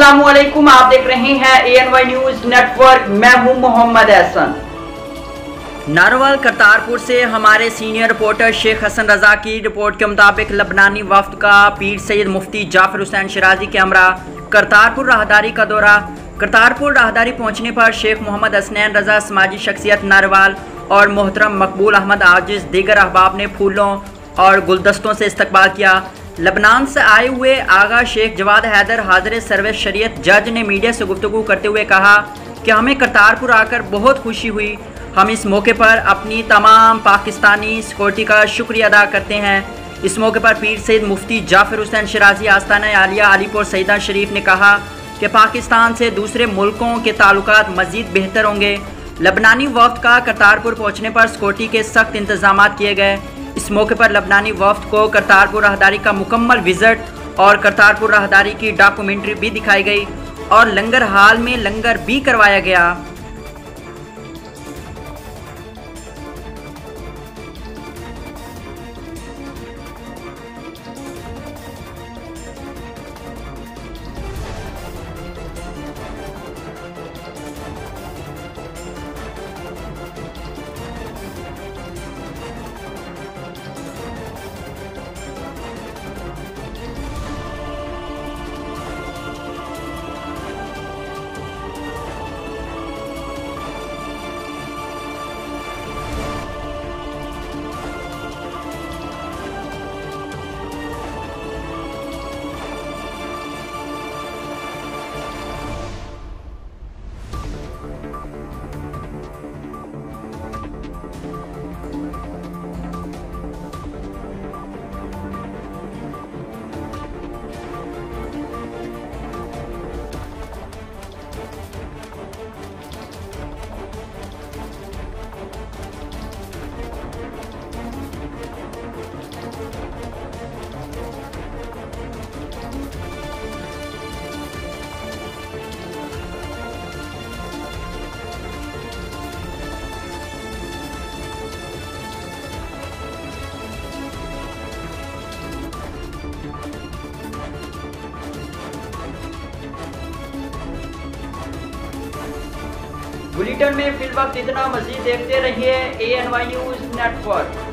अस्सलामुअलैकुम, आप देख रहे हैं ANY न्यूज नेटवर्क। मैं हूं मोहम्मद एहसन। नारोवाल करतारपुर से हमारे सीनियर रिपोर्टर शेख हसन रजा की रिपोर्ट के मुताबिक लबनानी वफ्द का पीर सैयद मुफ्ती जाफर हुसैन शिराजी के हमरा करतारपुर राहदारी का दौरा। करतारपुर राहदारी पहुंचने पर शेख मोहम्मद हसनैन रजा, समाजी शख्सियत नारोवाल और मोहतरम मकबूल अहमद आजिज दीगर अहबाब ने फूलों और गुलदस्तों से इस्तकबाल किया। लबनान से आए हुए आगा शेख जवाद हैदर हाज़िर सर्विस शरीयत जज ने मीडिया से गुफ्तगू करते हुए कहा कि हमें करतारपुर आकर बहुत खुशी हुई। हम इस मौके पर अपनी तमाम पाकिस्तानी सिक्योरिटी का शुक्रिया अदा करते हैं। इस मौके पर पीर सैयद मुफ्ती जाफर हुसैन शिराजी आस्ताना आलिया अलीपुर सईदा शरीफ ने कहा कि पाकिस्तान से दूसरे मुल्कों के ताल्लुकात मज़ीद बेहतर होंगे। लबनानी वफ्द का करतारपुर पहुँचने पर सिक्योरिटी के सख्त इंतजाम किए गए। इस मौके पर लबनानी वफ्द को करतारपुर राहदारी का मुकम्मल विजिट और करतारपुर राहदारी की डॉक्यूमेंट्री भी दिखाई गई और लंगर हाल में लंगर भी करवाया गया। बुलेटिन में फिल वक्त इतना, मजीद देखते रहिए ANY न्यूज नेटवर्क।